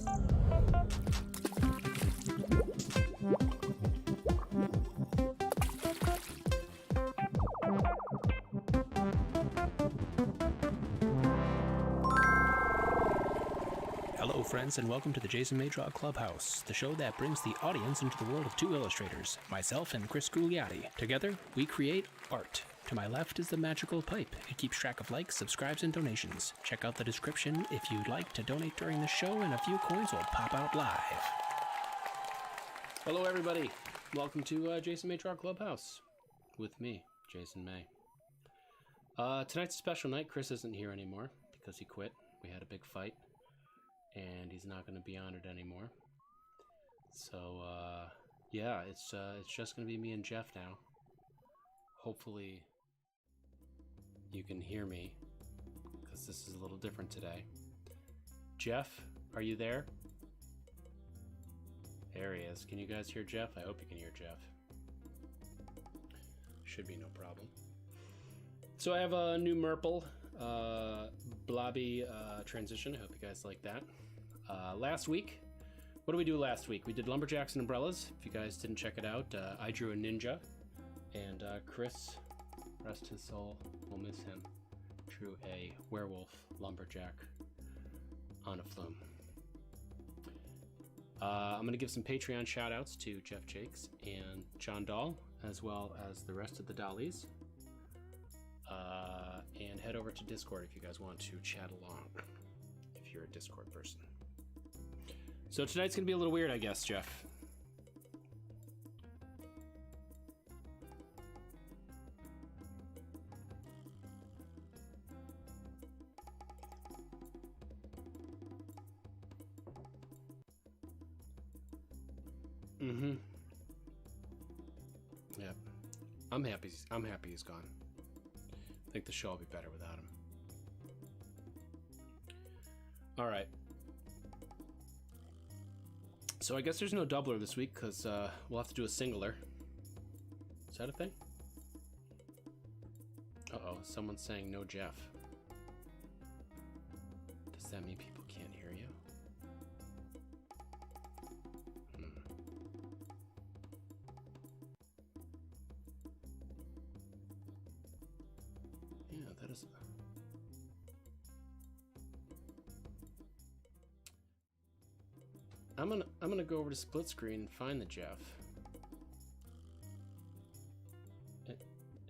Hello friends, and welcome to the Jason May Draw Clubhouse, the show that brings the audience into the world of two illustrators, myself and Chris Gugliotti. Together, we create art. To my left is the magical pipe. It keeps track of likes, subscribes, and donations. Check out the description if you'd like to donate during the show, and a few coins will pop out live. Hello everybody, welcome to Jason May Draw Clubhouse, with me, Jason May. Tonight's a special night. Chris isn't here anymore because he quit. We had a big fight. And he's not going to be on it anymore. So, yeah, it's just going to be me and Jeff now. Hopefully, you can hear me, because this is a little different today. Jeff, are you there? There he is. Can you guys hear Jeff? I hope you can hear Jeff. Should be no problem. So I have a new Merple blobby transition. I hope you guys like that. Last week, what did we do last week? We did Lumberjacks and Umbrellas. If you guys didn't check it out, I drew a ninja, and Chris, rest his soul, we'll miss him, drew a werewolf lumberjack on a flume. I'm going to give some Patreon shout outs to Jeff Jakes and John Dahl, as well as the rest of the Dollies. And head over to Discord if you guys want to chat along, if you're a Discord person. So tonight's gonna be a little weird, I guess, Jeff. Yep. I'm happy he's gone. I think the show will be better without him. All right. So I guess there's no doubler this week because we'll have to do a singular. Is that a thing? Uh-oh, someone's saying no Jeff. Does that mean people can't hear you? Yeah, that is... I'm gonna go over to split screen and find the Jeff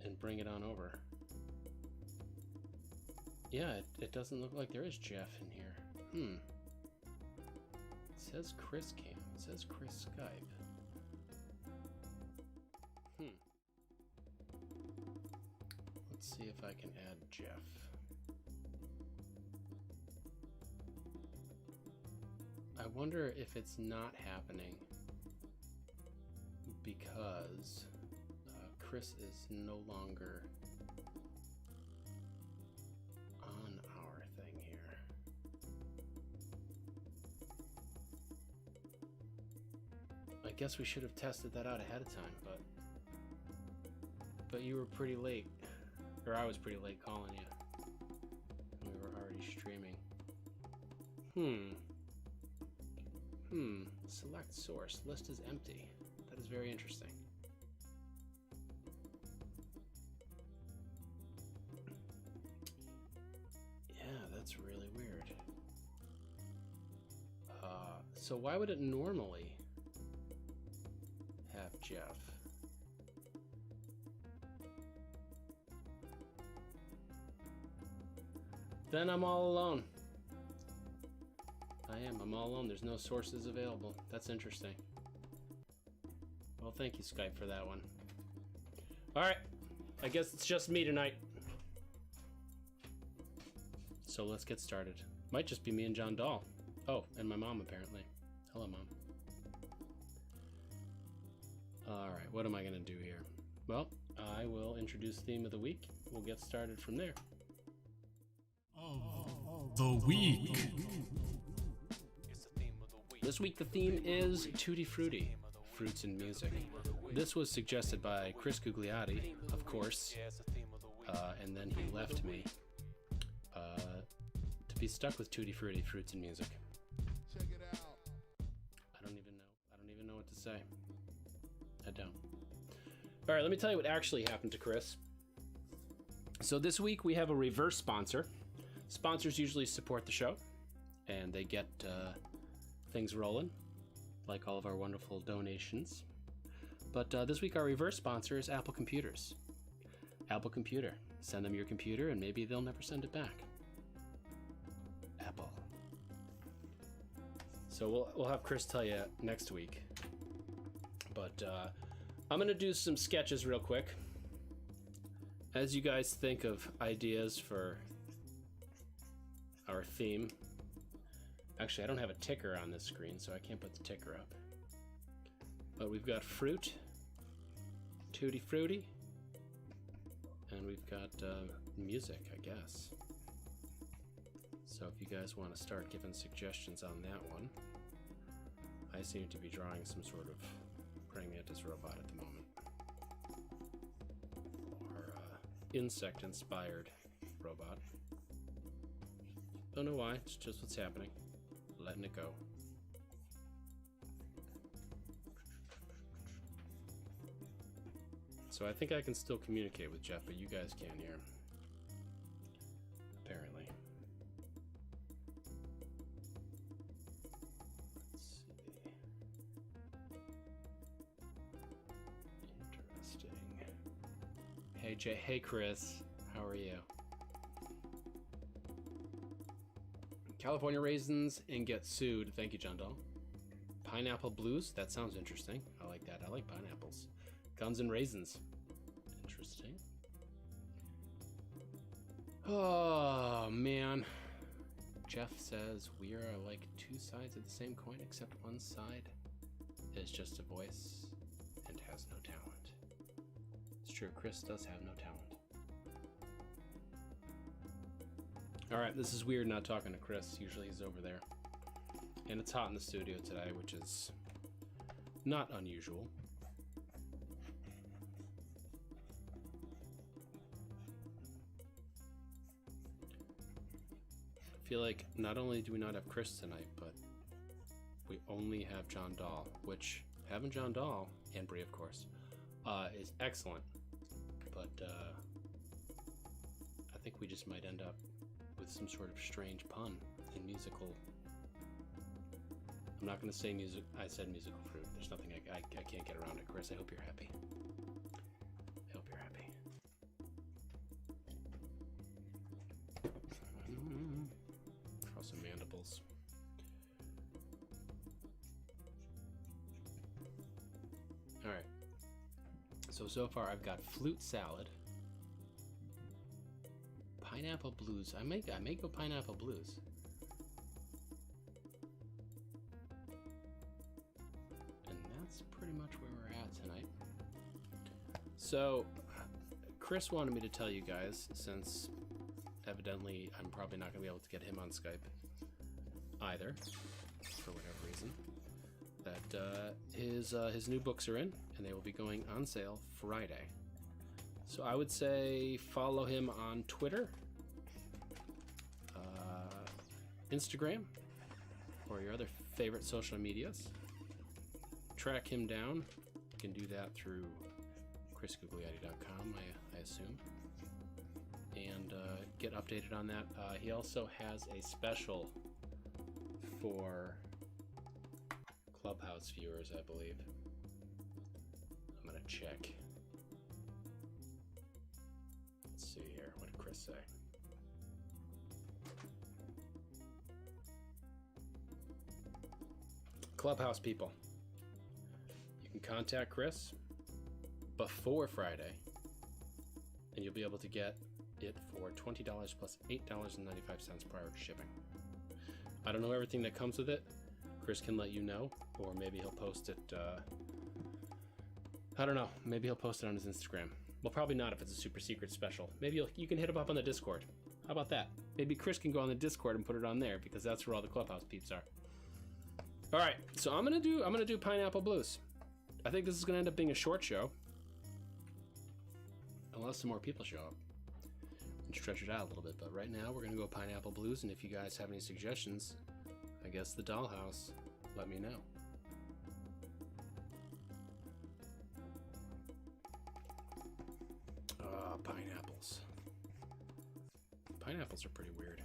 and bring it on over. Yeah, it doesn't look like there is Jeff in here. It says Chris Cam. It says Chris Skype. Let's see if I can add Jeff. I wonder if it's not happening because Chris is no longer on our thing here. I guess we should have tested that out ahead of time, but you were pretty late, or I was pretty late calling you. We were already streaming. Select source. List is empty. That is very interesting. Yeah, that's really weird. So why would it normally have Jeff? Then I'm all alone. I'm all alone. There's no sources available. That's interesting. Well, thank you, Skype, for that one. All right. I guess it's just me tonight. So let's get started. Might just be me and John Dahl. Oh, and my mom, apparently. Hello, Mom. All right. What am I going to do here? Well, I will introduce theme of the week. We'll get started from there. The week. This week the theme is Tutti Frutti, fruits and music. This was suggested by Chris Gugliotti, of course, and then he left me to be stuck with Tutti Frutti, fruits and music. I don't even know. I don't even know what to say. I don't. All right, let me tell you what actually happened to Chris. So this week we have a reverse sponsor. Sponsors usually support the show, and they get things rolling, like all of our wonderful donations. But this week our reverse sponsor is Apple Computers. Apple Computer. Send them your computer, and maybe they'll never send it back. Apple. So we'll have Chris tell you next week. But I'm going to do some sketches real quick. As you guys think of ideas for our theme. Actually, I don't have a ticker on this screen, so I can't put the ticker up. But we've got fruit, tutti frutti, and we've got music, I guess. So if you guys want to start giving suggestions on that one, I seem to be drawing some sort of praying mantis robot at the moment. Or insect-inspired robot. Don't know why, it's just what's happening. Letting it go. So I think I can still communicate with Jeff, but you guys can't hear him. Apparently. Let's see. Interesting. Hey Jay, hey Chris, how are you? California raisins and get sued. Thank you, John Dahl. Pineapple blues, that sounds interesting. I like that. I like pineapples. Guns and raisins. Interesting. Oh, man. Jeff says we are like two sides of the same coin, except one side is just a voice and has no talent. It's true, Chris does have no talent. Alright, this is weird not talking to Chris. Usually he's over there. And it's hot in the studio today, which is not unusual. I feel like not only do we not have Chris tonight, but we only have John Dahl, which having John Dahl, and Brie of course, is excellent. But I think we just might end up with some sort of strange pun in musical. I'm not going to say music. I said musical fruit. There's nothing I can't get around it. Chris, I hope you're happy. I hope you're happy. Draw some mandibles. All right. So far I've got flute salad. Pineapple blues. I may go pineapple blues. And that's pretty much where we're at tonight. So, Chris wanted me to tell you guys, since evidently I'm probably not going to be able to get him on Skype either, for whatever reason, that his new books are in, and they will be going on sale Friday. So I would say follow him on Twitter, Instagram, or your other favorite social medias. Track him down. You can do that through chrisgugliotti.com, I assume. And get updated on that. He also has a special for Clubhouse viewers, I believe. I'm going to check. Let's see here. What did Chris say? Clubhouse people, you can contact Chris before Friday, and you'll be able to get it for $20 plus $8.95 prior to shipping. I don't know everything that comes with it. Chris can let you know, or maybe he'll post it. I don't know. Maybe he'll post it on his Instagram. Well, probably not if it's a super secret special. Maybe you can hit him up on the Discord. How about that? Maybe Chris can go on the Discord and put it on there, because that's where all the Clubhouse peeps are. All right, so I'm gonna do Pineapple Blues. I think this is gonna end up being a short show, unless some more people show up and stretch it out a little bit. But right now we're gonna go Pineapple Blues, and if you guys have any suggestions, I guess the dollhouse. Let me know. Pineapples. Pineapples are pretty weird.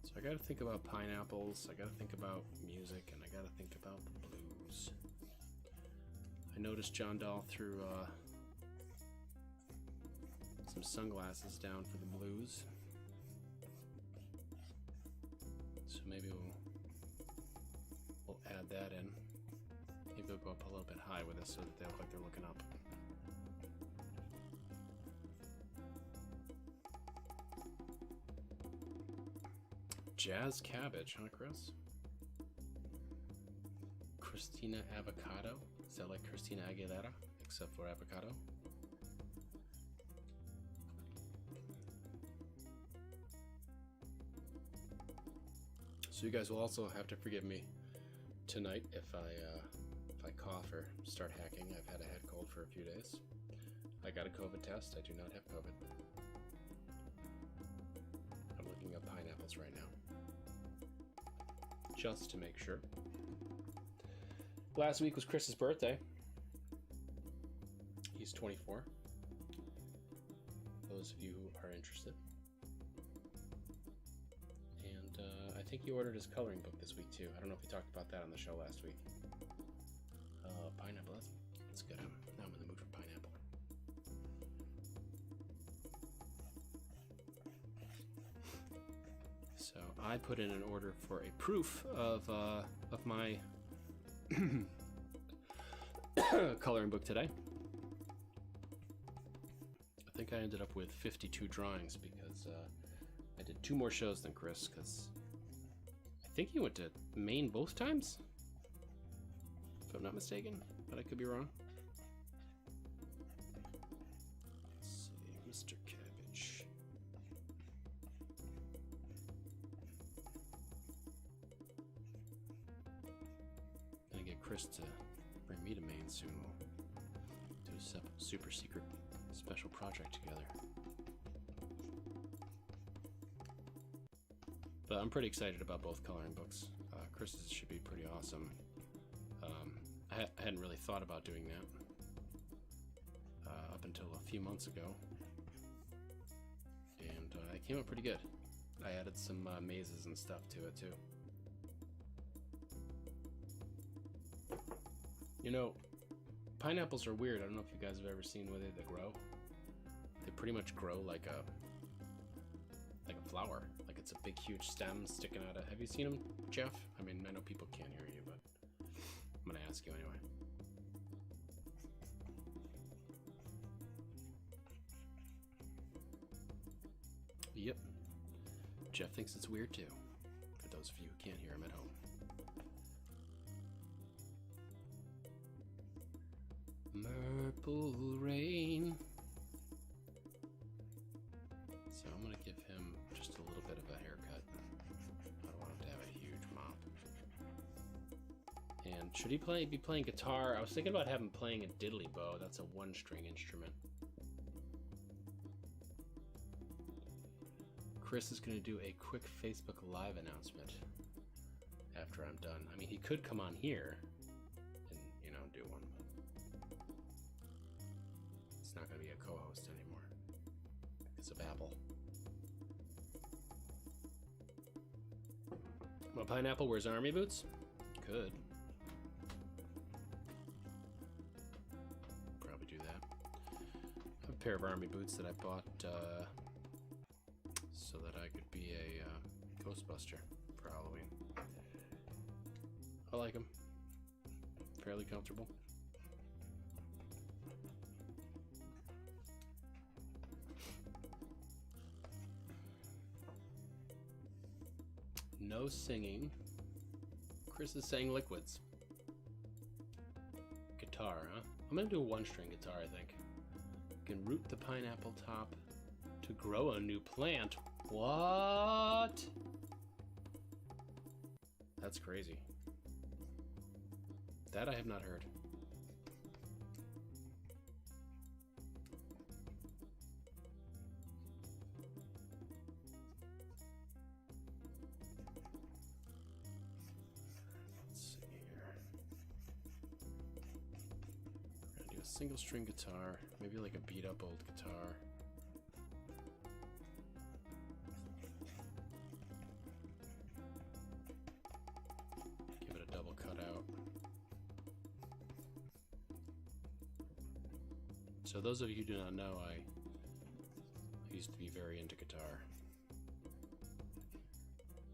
So I gotta think about pineapples, I gotta think about music, and I gotta think about the blues. I noticed John Dahl threw some sunglasses down for the blues. So maybe we'll add that in. Maybe we'll go up a little bit high with this so that they look like they're looking up. Jazz cabbage, huh, Chris? Christina avocado? Is that like Christina Aguilera, except for avocado? So you guys will also have to forgive me tonight if I cough or start hacking. I've had a head cold for a few days. I got a COVID test. I do not have COVID. I'm looking up pineapples right now, just to make sure. Last week was Chris's birthday. He's 24. Those of you who are interested. And I think he ordered his coloring book this week too. I don't know if we talked about that on the show last week. Pineapple, that's good. Now I'm in the mood for pineapple. So I put in an order for a proof of my coloring book today. I think I ended up with 52 drawings because I did 2 more shows than Chris, because I think he went to Maine both times, if I'm not mistaken, but I could be wrong. Let's see, Mr. Cabbage. Gonna get Chris to bring me to Maine soon. We'll do a super secret special project together. But I'm pretty excited about both coloring books. Chris's should be pretty awesome. I hadn't really thought about doing that up until a few months ago, and it came out pretty good. I added some mazes and stuff to it too. You know, pineapples are weird. I don't know if you guys have ever seen where they grow. They pretty much grow like a flower. Like it's a big, huge stem sticking out of... Have you seen them, Jeff? I mean, I know people can't hear you, but I'm gonna ask you anyway. Yep. Jeff thinks it's weird too, for those of you who can't hear him at home. Purple rain. So I'm gonna give him just a little bit of a haircut. I don't want him to have a huge mop. And should he be playing guitar? I was thinking about having playing a diddly bow. That's a 1-string instrument. Chris is gonna do a quick Facebook Live announcement after I'm done. I mean, he could come on here and, you know, do one, but it's not gonna be a co-host anymore. It's a babble. My pineapple wears army boots? Could. Probably do that. I have a pair of army boots that I bought so that I could be a Ghostbuster for Halloween. I like them. Fairly comfortable. No singing. Chris is saying liquids. Guitar, huh? I'm gonna do a 1-string guitar, I think. You can root the pineapple top to grow a new plant. What? That's crazy. That I have not heard. single string guitar, maybe like a beat up old guitar. Give it a double cutout. So those of you who do not know, I used to be very into guitar.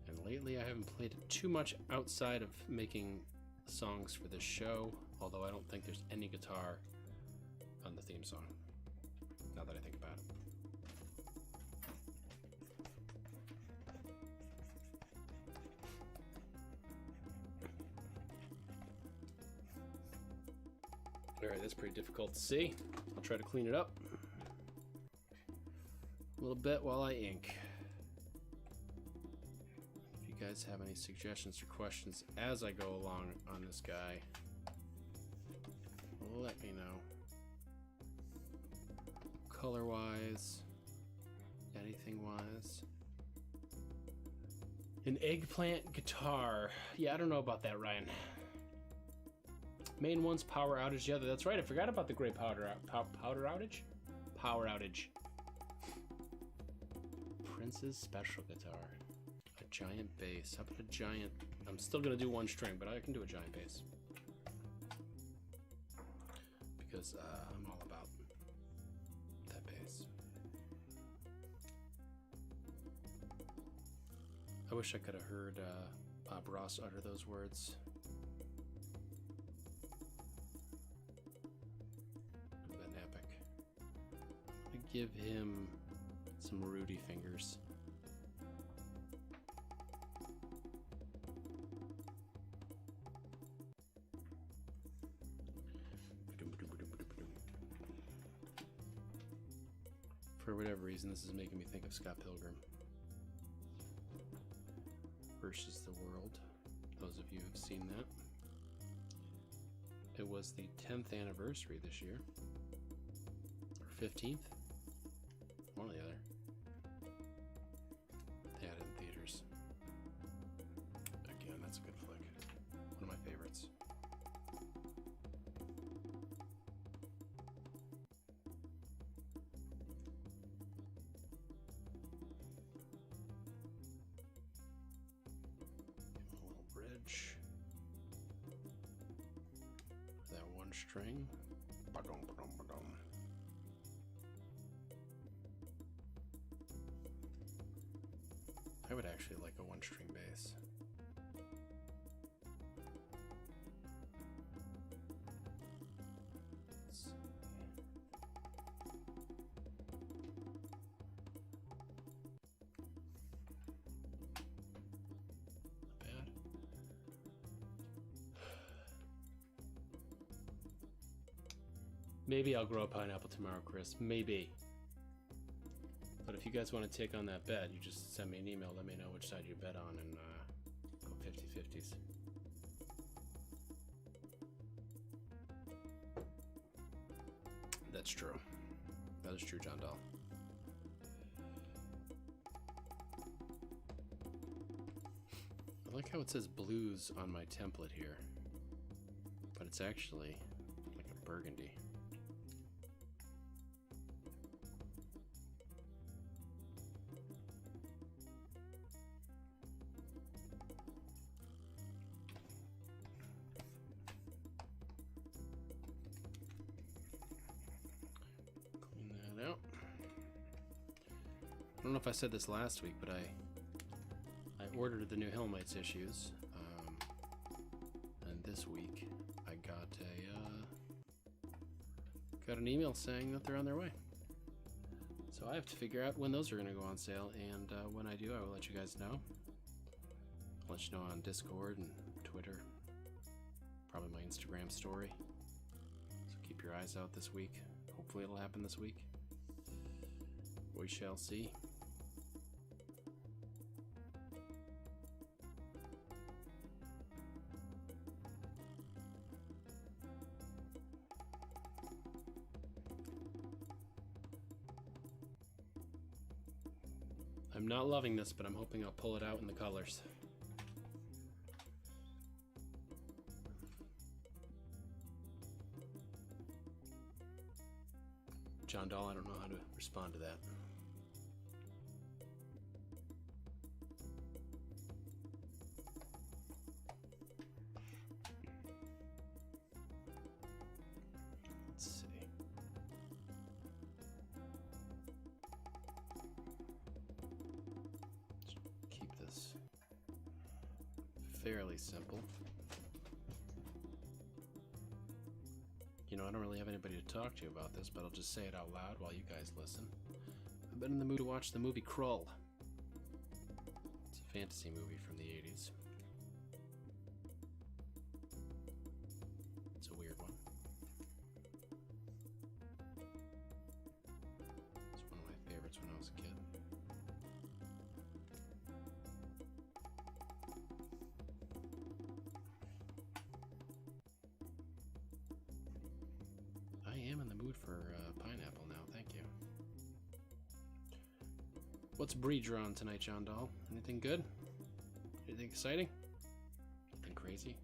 And lately I haven't played it too much outside of making songs for this show, although I don't think there's any guitar on the theme song, now that I think about it. Alright, that's pretty difficult to see. I'll try to clean it up a little bit while I ink. If you guys have any suggestions or questions as I go along on this guy, let me know. Color-wise, anything-wise. An eggplant guitar. Yeah, I don't know about that, Ryan. Main one's power outage. Yeah, that's right. I forgot about the great powder outage. Power outage. Prince's special guitar. A giant bass. How about a giant? I'm still gonna do one string, but I can do a giant bass because I'm all about that bass. I wish I could have heard Bob Ross utter those words. Give him some Rudy fingers. For whatever reason, this is making me think of Scott Pilgrim versus the World. Those of you who've seen that. It was the 10th anniversary this year, or 15th. One or the other. They had it in theaters. Again, that's a good flick. One of my favorites. Give him a little bridge. That one string. Ba-dum, ba-dum, ba-dum. I would actually like a one-string bass. Let's see. Not bad. Maybe I'll grow a pineapple tomorrow, Chris. Maybe. But if you guys want to take on that bet, you just send me an email, let me know which side you bet on, and go 50-50s. That's true. That is true, John Dahl. I like how it says blues on my template here, but it's actually like a burgundy. Out. I don't know if I said this last week, but I ordered the new Hellmites issues, and this week I got an email saying that they're on their way. So I have to figure out when those are going to go on sale, and when I do, I will let you guys know. I'll let you know on Discord and Twitter, probably my Instagram story. So keep your eyes out this week. Hopefully it'll happen this week. We shall see. I'm not loving this, but I'm hoping I'll pull it out in the colors. John Dahl, I don't know how to respond to that. Let's see. Keep this fairly simple. You know, I don't really have anybody to talk to about this, but I'll just say it out loud while you guys listen. I've been in the mood to watch the movie Krull. It's a fantasy movie from the 80s. It's a weird one. It's one of my favorites when I was a kid. I am in the mood for pineapple now, thank you. What's Breeder on tonight, John Dahl? Anything good? Anything exciting? Anything crazy?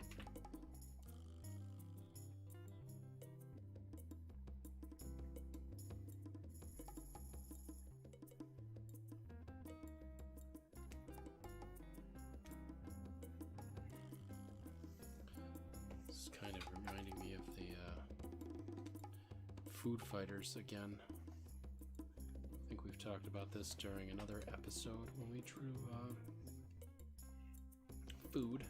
This is kind of reminding me of the food fighters again. I think we've talked about this during another episode when we drew food.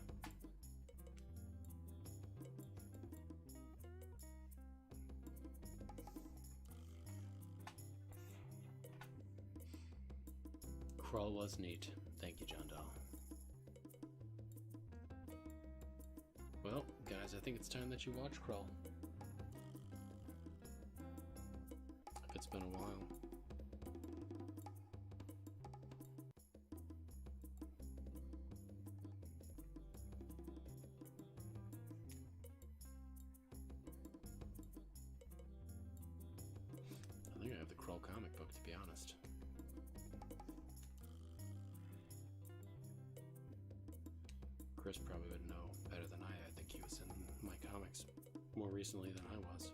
Krull was neat. Thank you, John Dahl. Well, guys, I think it's time that you watch Krull. If it's been a while. I think I have the Krull comic book, to be honest. Chris probably would know better than I. I think he was in my comics more recently than I was.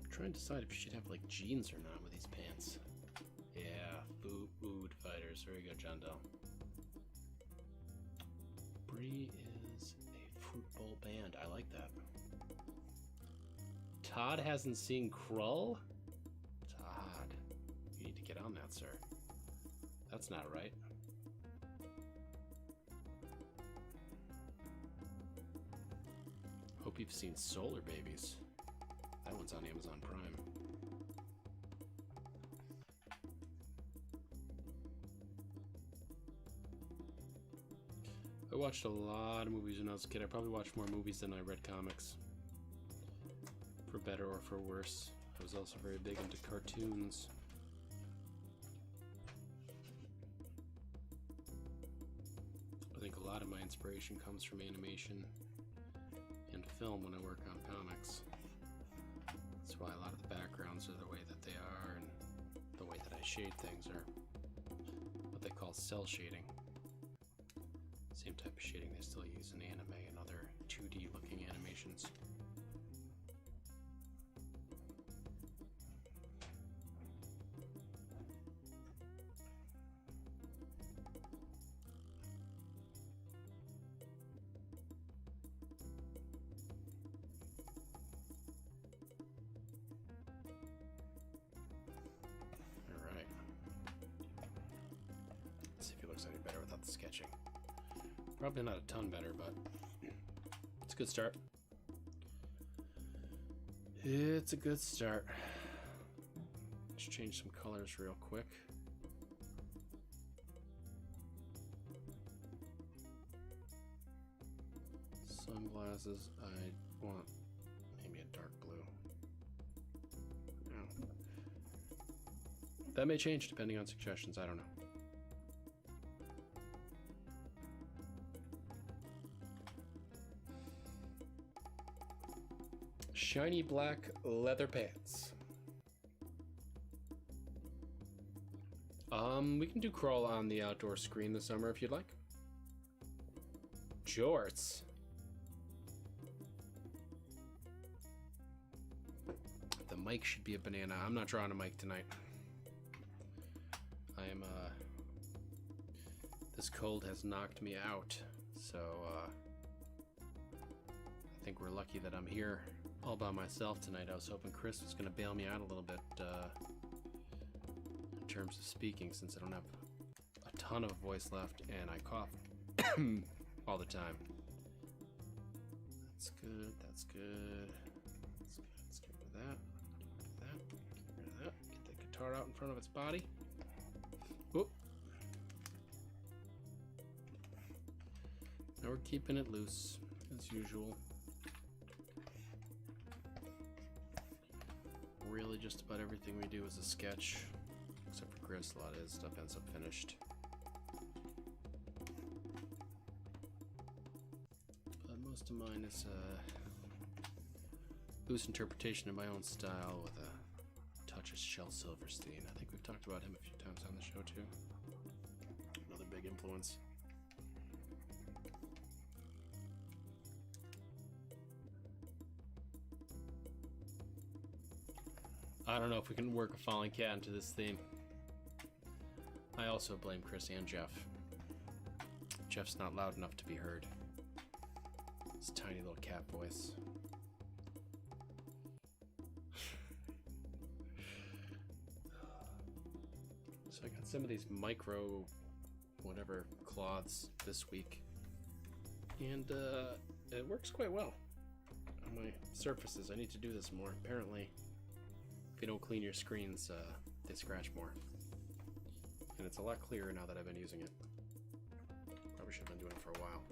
I'm trying to decide if you should have like jeans or not with these pants. Yeah, food fighters. There you go, John Dahl. Brie is a fruit bowl band. I like that. Todd hasn't seen Krull? Todd, you need to get on that, sir. That's not right. Hope you've seen Solar Babies. That one's on Amazon Prime. I watched a lot of movies when I was a kid. I probably watched more movies than I read comics. For better or for worse. I was also very big into cartoons. I think a lot of my inspiration comes from animation and film when I work on comics. That's why a lot of the backgrounds are the way that they are, and the way that I shade things are what they call cell shading. Same type of shading they still use in anime and other 2D looking animations. Any better without the sketching. Probably not a ton better, but it's a good start. It's a good start. Let's change some colors real quick. Sunglasses, I want maybe a dark blue. No. That may change depending on suggestions, I don't know. Shiny black leather pants. We can do crawl on the outdoor screen this summer if you'd like. Jorts. The mic should be a banana. I'm not drawing a mic tonight. I am, this cold has knocked me out, so, I think we're lucky that I'm here all by myself tonight. I was hoping Chris was gonna bail me out a little bit, in terms of speaking, since I don't have a ton of voice left, and I cough all the time. That's good, that's good. Let's get rid of that. Get rid of that. Get the guitar out in front of its body. Whoop. Now we're keeping it loose, as usual. Really, just about everything we do is a sketch, except for Chris. A lot of his stuff ends up finished. But most of mine is loose interpretation of my own style with a touch of Shel Silverstein. I think we've talked about him a few times on the show too. Another big influence. I don't know if we can work a falling cat into this theme. I also blame Chris and Jeff. Jeff's not loud enough to be heard. His tiny little cat voice. So I got some of these micro whatever cloths this week, and it works quite well on my surfaces. I need to do this more. Apparently, if you don't clean your screens, they scratch more. And it's a lot clearer now that I've been using it. Probably should have been doing it for a while.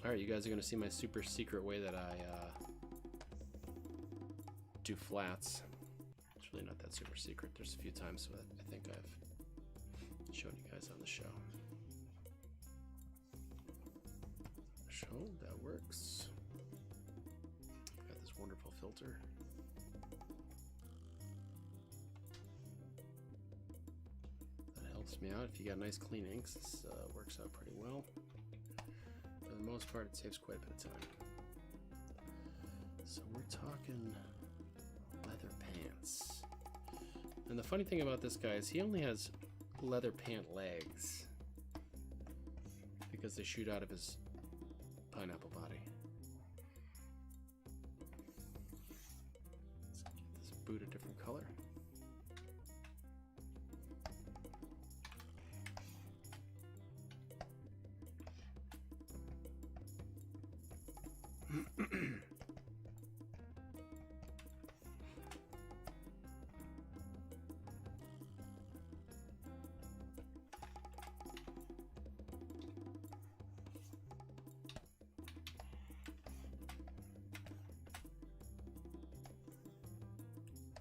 Alright, you guys are going to see my super secret way that I do flats. It's really not that super secret. There's a few times that I think I've shown you guys on the show. That works. Got this wonderful filter. That helps me out. If you got nice clean inks, this works out pretty well. For the most part, it saves quite a bit of time. So we're talking leather pants. And the funny thing about this guy is he only has leather pant legs because they shoot out of his pineapple body. Let's get this boot a different color.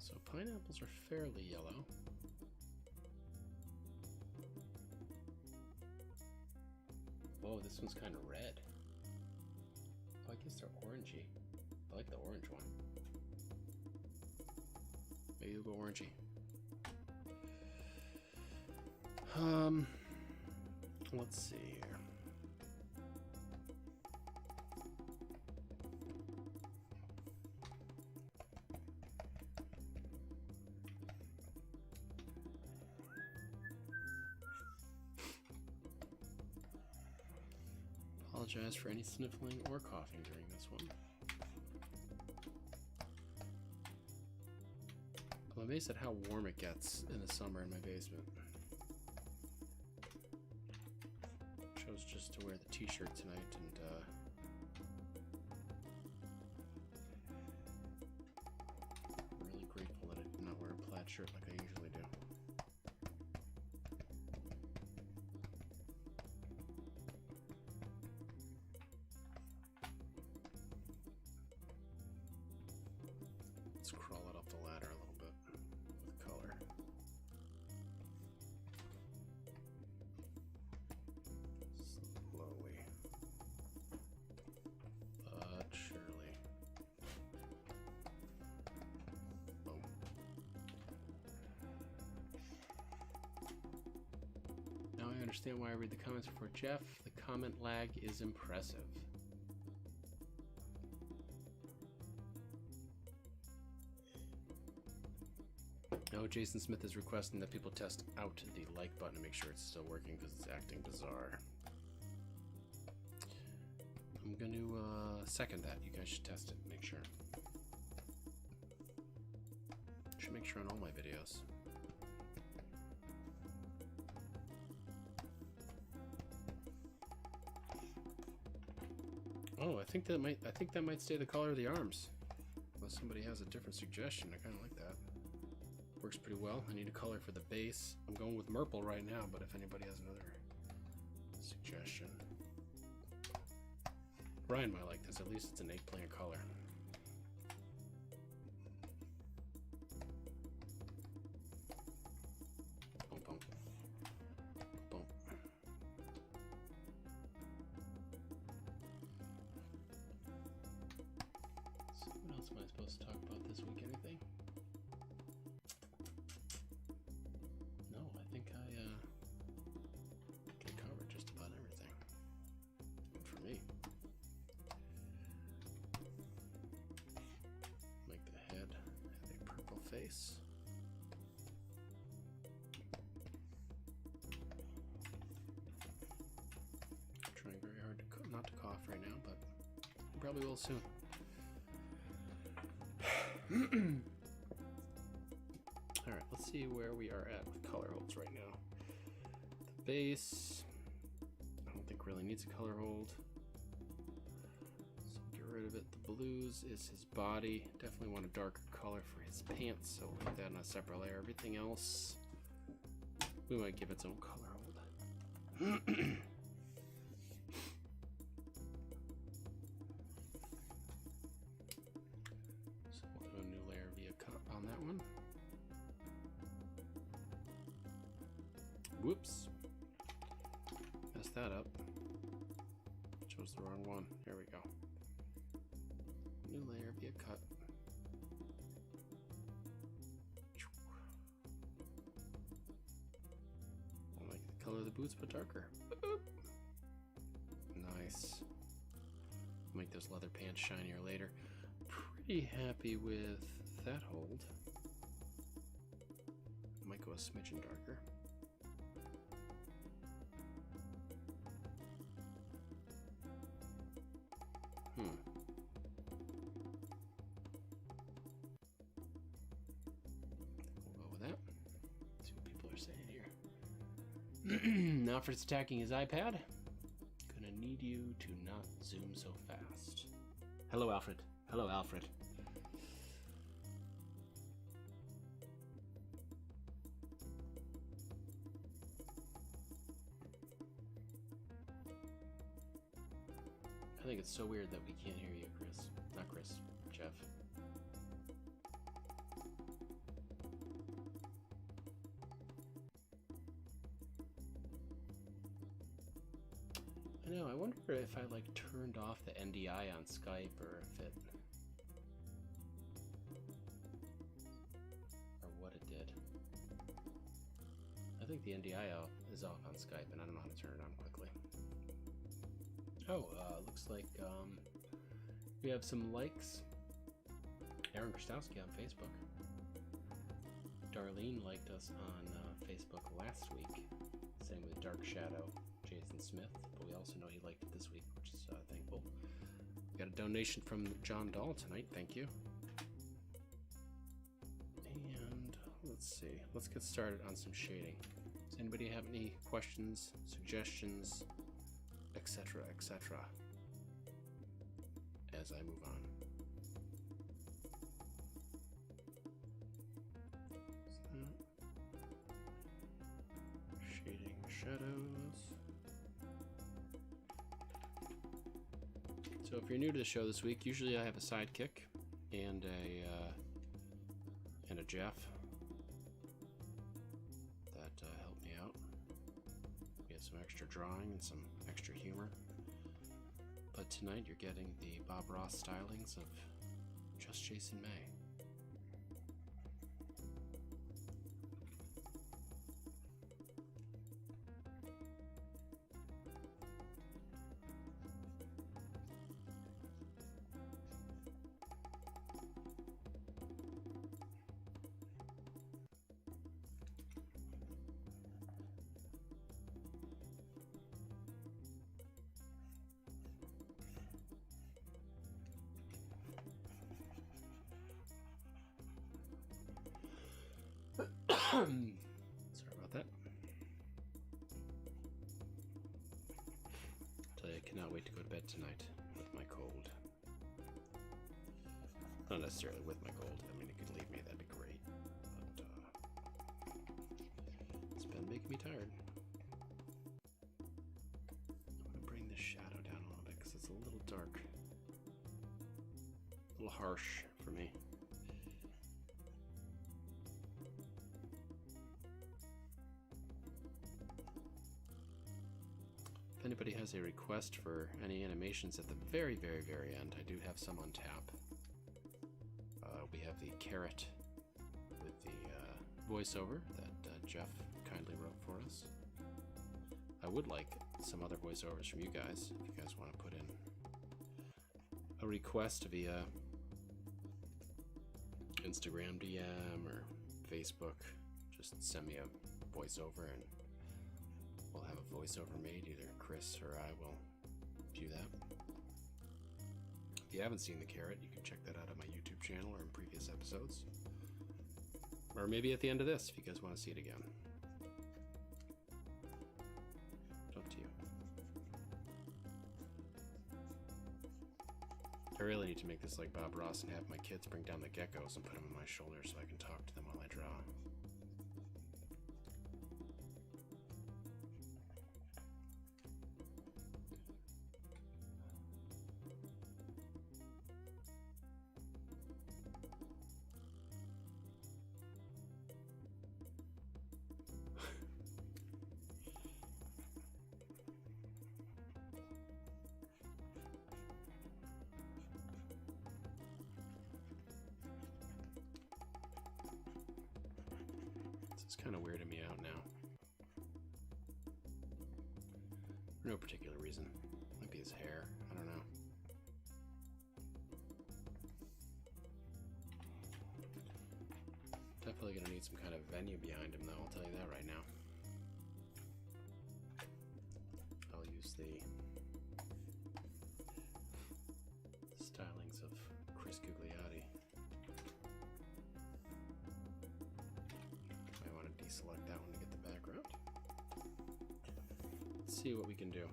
So pineapples are fairly yellow. Whoa, this one's kind of red. Oh, I guess they're orangey. I like the orange one. Maybe we'll go orangey. Let's see here. Apologize for any sniffling or coughing during this one. I'm amazed at how warm it gets in the summer in my basement. Chose just to wear the t-shirt tonight and really grateful that I did not wear a plaid shirt like I usually do. Let's crawl it up the ladder a little bit with color. Slowly, but surely. Boom. understand why I read the comments before Jeff. The comment lag is impressive. Oh, Jason Smith is requesting that people test out the like button to make sure it's still working because it's acting bizarre. I'm going to second that. You guys should test it. Make sure. Should make sure on all my videos. Oh, I think that might stay the color of the arms. Unless somebody has a different suggestion. I kind of like that. Works pretty well. I need a color for the base. I'm going with Merple right now, but if anybody has another suggestion. Brian might like this. At least it's an 8-planar color. Boom, boom. Boom. So what else am I supposed to talk about this week? Anything? No, I think I can cover just about everything. Good for me. Make the head have a purple face. I'm trying very hard to not to cough right now, but I probably will soon. Alright, let's see where we are at with color holds right now. The base, I don't think really needs a color hold. So get rid of it. The blues is his body. Definitely want a darker color for his pants, so we'll put that in a separate layer. Everything else, we might give its own color hold. So we'll do a new layer via cut on that one. Whoops. Messed that up. Chose the wrong one. Here we go. New layer via cut. I like the color of the boots, but darker. Boop. Nice. Make those leather pants shinier later. Pretty happy with that hold. Might go a smidgen darker. We'll go with that. See what people are saying here. Alfred's attacking his iPad. Gonna need you to not zoom so fast. Hello, Alfred. Hello, Alfred. I think it's so weird that we can't hear you, Chris. Not Chris, Jeff. I know, I wonder if I like turned off the NDI on Skype or if it... or what it did. I think the NDI is off on Skype and I don't know how to turn it on quickly. Oh, looks like we have some likes. Aaron Krastowski on Facebook. Darlene liked us on Facebook last week. Same with Dark Shadow, Jason Smith. But we also know he liked it this week, which is thankful. We got a donation from John Dahl tonight. Thank you. And let's see. Let's get started on some shading. Does anybody have any questions, suggestions, etc., etc., as I move on? Shading shadows. So if you're new to the show this week, usually I have a sidekick and a Jeff that help me out. We have some extra drawing and some extra humor. But tonight you're getting the Bob Ross stylings of just Jason May. Sorry about that. Tell you, I cannot wait to go to bed tonight with my cold. Not necessarily with my cold. I mean, you could leave me, that'd be great. But it's been making me tired. I'm gonna bring this shadow down a little bit because it's a little dark. A little harsh for me. If anybody has a request for any animations at the very, very, very end, I do have some on tap. We have the carrot with the voiceover that Jeff kindly wrote for us. I would like some other voiceovers from you guys, if you guys want to put in a request via Instagram DM or Facebook. Just send me a voiceover and we'll have a voiceover made. Either Chris or I will do that. If you haven't seen the carrot, you can check that out on my YouTube channel or in previous episodes. Or maybe at the end of this, if you guys want to see it again. It's up to you. I really need to make this like Bob Ross and have my kids bring down the geckos and put them on my shoulders so I can talk to them while I draw. It's kind of weirding me out now. For no particular reason. Might be his hair. I don't know. Definitely gonna need some kind of venue behind him, though. I'll tell you that right now. I'll use the stylings of Chris Gugliotti. Select that one to get the background. Let's see what we can do.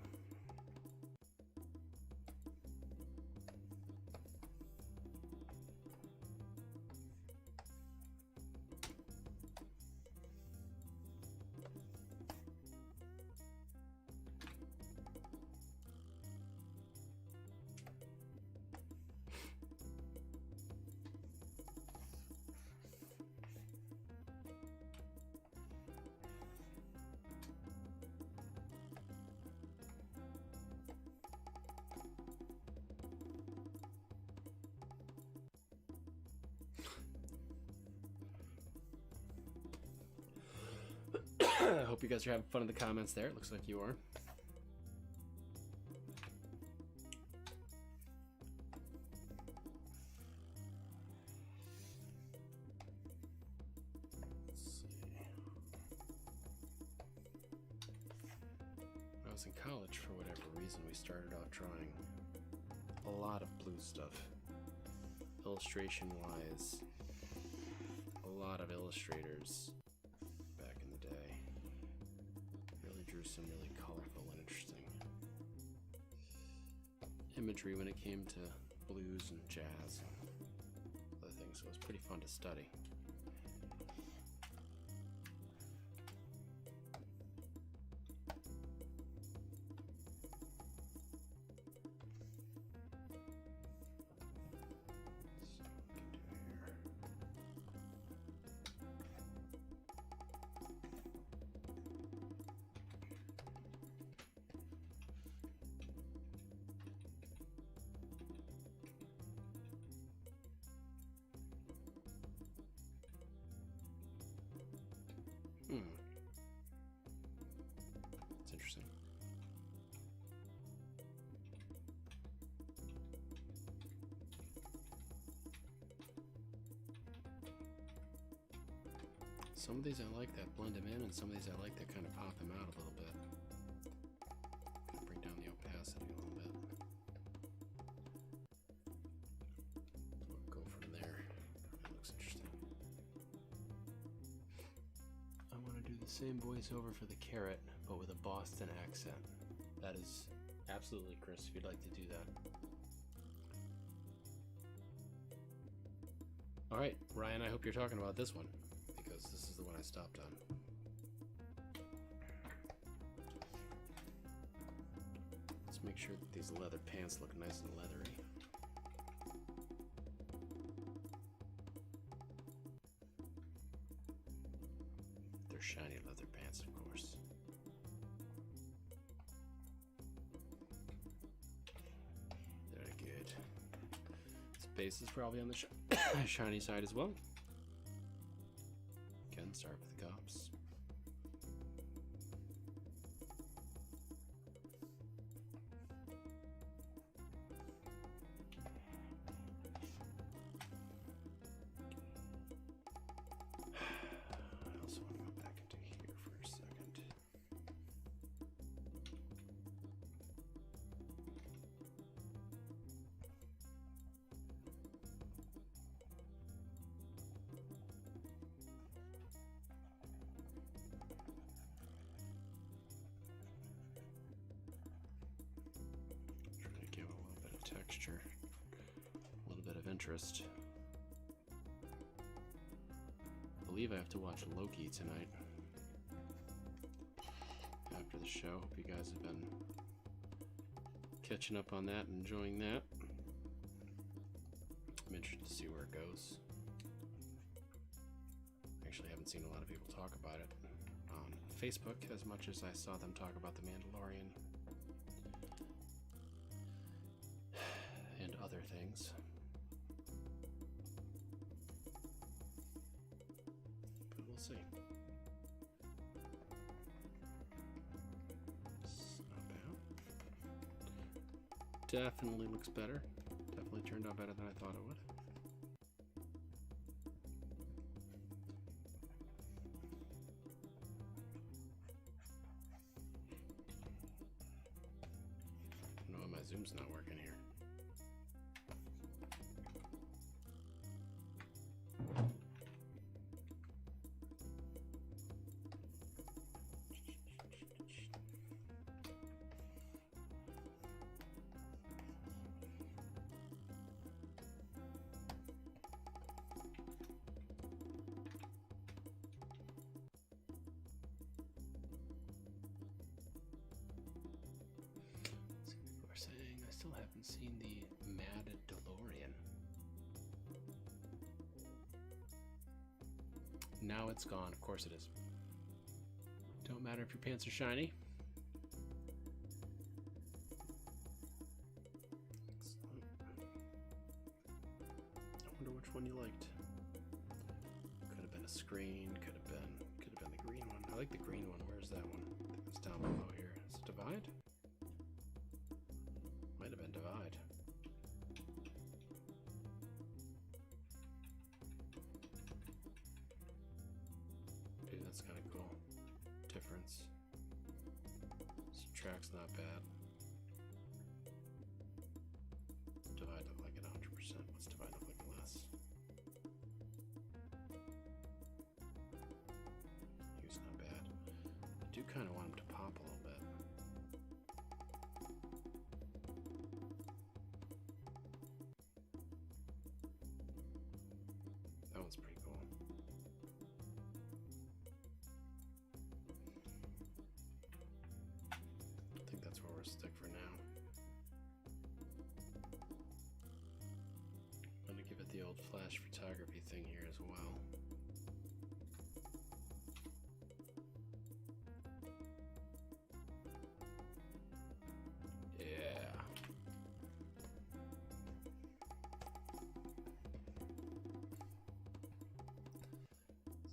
I hope you guys are having fun in the comments there. It looks like you are. Let's see. When I was in college, for whatever reason, we started out drawing a lot of blue stuff. Illustration-wise, a lot of illustrators back in the day really drew some really colorful and interesting imagery when it came to blues and jazz and other things, so it was pretty fun to study. It's interesting. Some of these I like that blend them in, and some of these I like that kind of pop them out a little bit. Bring down the opacity a little bit. We'll go from there. That looks interesting. the same voiceover for the carrot, but with a Boston accent. That is absolutely Chris, if you'd like to do that. Alright, Ryan, I hope you're talking about this one, because this is the one I stopped on. Let's make sure that these leather pants look nice and leathery. They're shiny leather pants, of course. Very good. This base is probably on the shiny side as well. Again, sorry for the cops. I also want to go back into here for a second. Trying to give a little bit of texture, a little bit of interest. I believe I have to watch Loki tonight after the show. Hope you guys have been catching up on that and enjoying that. I'm interested to see where it goes. Actually, I haven't seen a lot of people talk about it on Facebook as much as I saw them talk about The Mandalorian and other things. But we'll see. It's not bad. Definitely looks better. Definitely turned out better than I thought it would. I don't know why my zoom's not working here. People are saying I still haven't seen the Mad DeLorean. Now it's gone. Of course it is. Don't matter if your pants are shiny. Excellent. I wonder which one you liked. Could have been a screen. Could have been the green one. I like the green one. Where's that one? I think it's down below here. Is it Divide? Might have been Divide. Dude, that's kind of cool. Difference. Subtract's not bad. Divide look like at 100%. What's Divide look like less? Hue's not bad. I do kind of want him to pop a little bit. That one's pretty cool. I think that's where we'll stick for now. I'm going to give it the old flash photography thing here as well. Yeah.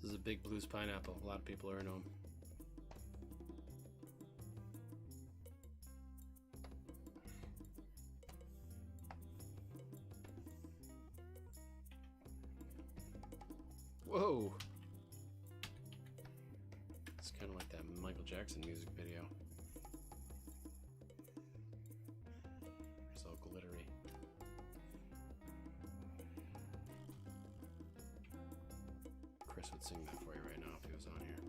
This is a big blues pineapple. A lot of people are into them. Whoa! It's kind of like that Michael Jackson music video. It's all glittery. Chris would sing that for you right now if he was on here.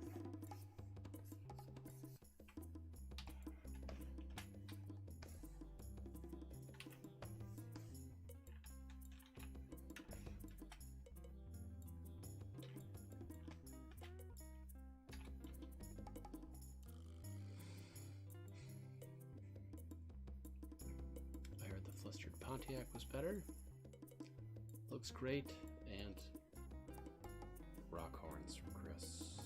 Flustered Pontiac was better. Looks great. And rock horns from Chris.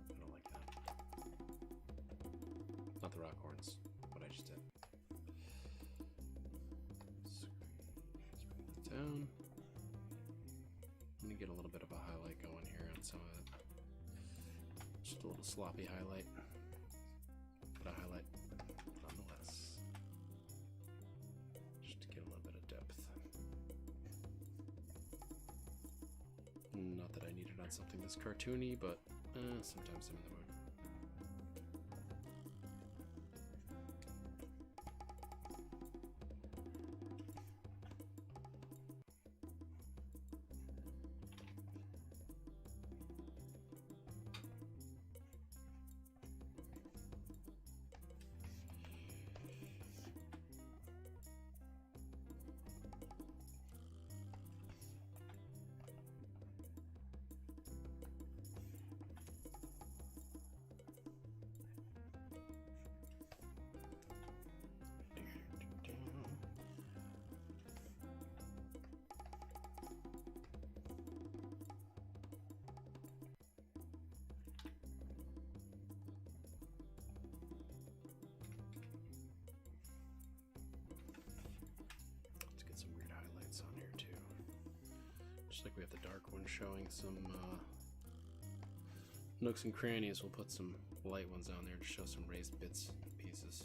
I don't like that. Not the rock horns, what I just did. So, just bring that down. Let me get a little bit of a highlight going here on some of it. Just a little sloppy highlight. But a highlight nonetheless. Just to get a little bit of depth. Not that I need it on something that's cartoony, but sometimes I'm in the mood. On here too, just like we have the dark one showing some nooks and crannies. We'll put some light ones on there to show some raised bits and pieces.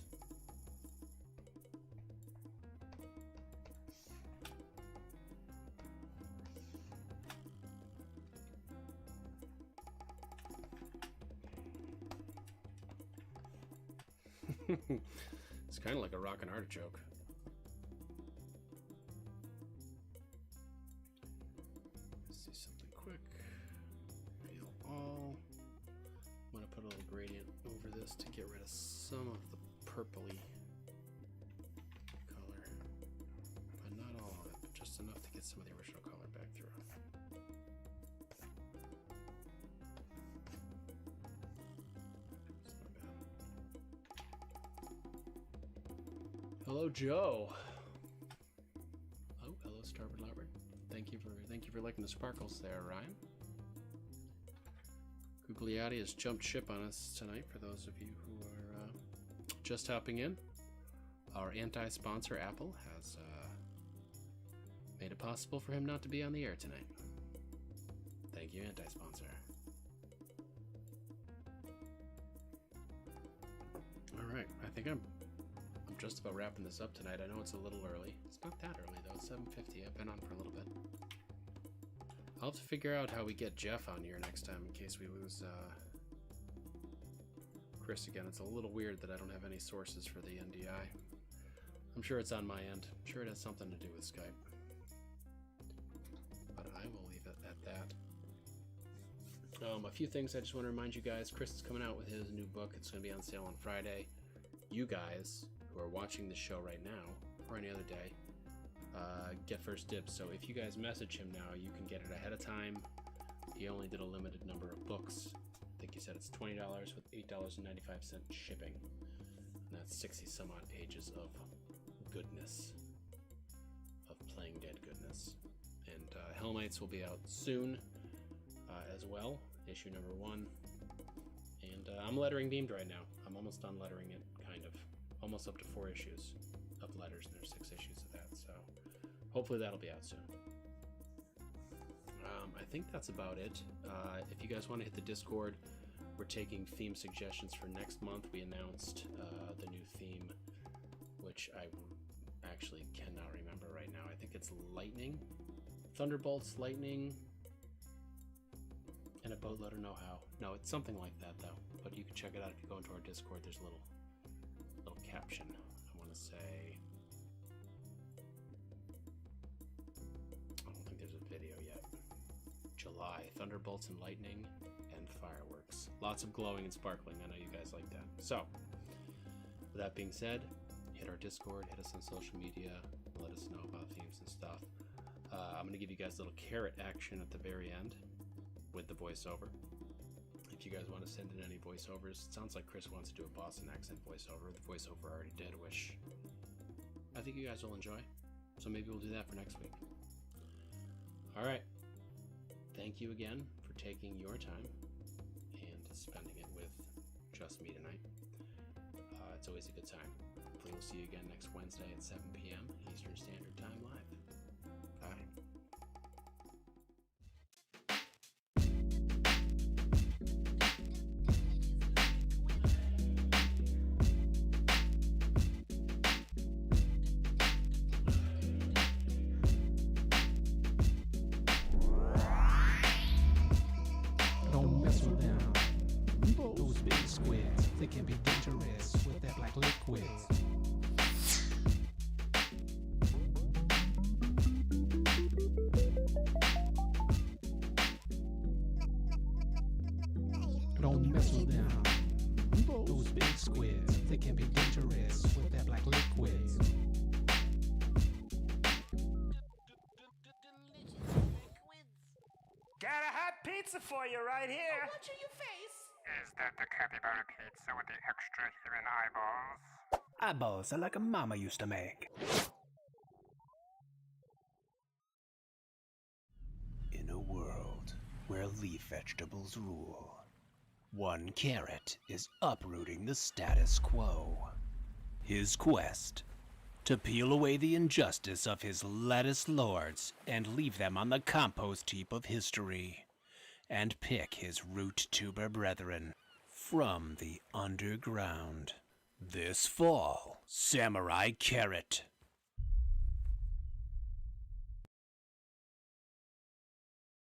It's kind of like a rockin' artichoke. To get rid of some of the purpley color, but not all of it, but just enough to get some of the original color back through. It's not bad. Hello, Joe. Oh, hello, Starboard Larboard. Thank you for liking the sparkles there, Ryan. Gugliotti has jumped ship on us tonight, for those of you who are just hopping in. Our anti-sponsor, Apple, has made it possible for him not to be on the air tonight. Thank you, anti-sponsor. Alright, I think I'm just about wrapping this up tonight. I know it's a little early. It's not that early, though. It's 7:50. I've been on for a little bit. I'll have to figure out how we get Jeff on here next time in case we lose Chris again. It's a little weird that I don't have any sources for the NDI. I'm sure it's on my end. I'm sure it has something to do with Skype. But I will leave it at that. A few things I just want to remind you guys. Chris is coming out with his new book. It's going to be on sale on Friday. You guys who are watching this show right now, or any other day, get first dibs. So if you guys message him now, you can get it ahead of time. He only did a limited number of books. I think he said it's $20 with $8.95 shipping. And that's 60 some odd pages of goodness, of Playing Dead goodness. And Hellknights will be out soon as well, issue number 1. And I'm lettering beamed right now. I'm almost done lettering it, kind of. Almost up to 4 issues of letters, and there's 6 issues of that, so hopefully that'll be out soon. I think that's about it. If you guys want to hit the Discord, we're taking theme suggestions for next month. We announced the new theme, which I actually cannot remember right now. I think it's lightning, thunderbolts, lightning, and a boatload of know-how. No, it's something like that though. But you can check it out if you go into our Discord. There's a little caption. I want to say, I don't think there's a video yet. July, thunderbolts and lightning and fireworks. Lots of glowing and sparkling. I know you guys like that. So, with that being said, hit our Discord, hit us on social media, let us know about themes and stuff. I'm going to give you guys a little carrot action at the very end with the voiceover. If you guys want to send in any voiceovers, it sounds like Chris wants to do a Boston accent voiceover. The voiceover I already did, which I think you guys will enjoy. So maybe we'll do that for next week. All right. Thank you again for taking your time and spending it with just me tonight. It's always a good time. We will see you again next Wednesday at 7 p.m. Eastern Standard Time live. Bye. Don't mess with them. Those big squids, they can be dangerous with their black liquids. Don't mess with them. Those big squids, they can be dangerous with their black liquids. Got a hot pizza for you right here. Watch your face. Is that the capybara pizza with the extra human eyeballs? Eyeballs are like a mama used to make. In a world where leaf vegetables rule, one carrot is uprooting the status quo. His quest to peel away the injustice of his lettuce lords and leave them on the compost heap of history, and pick his root tuber brethren from the underground. This fall, Samurai Carrot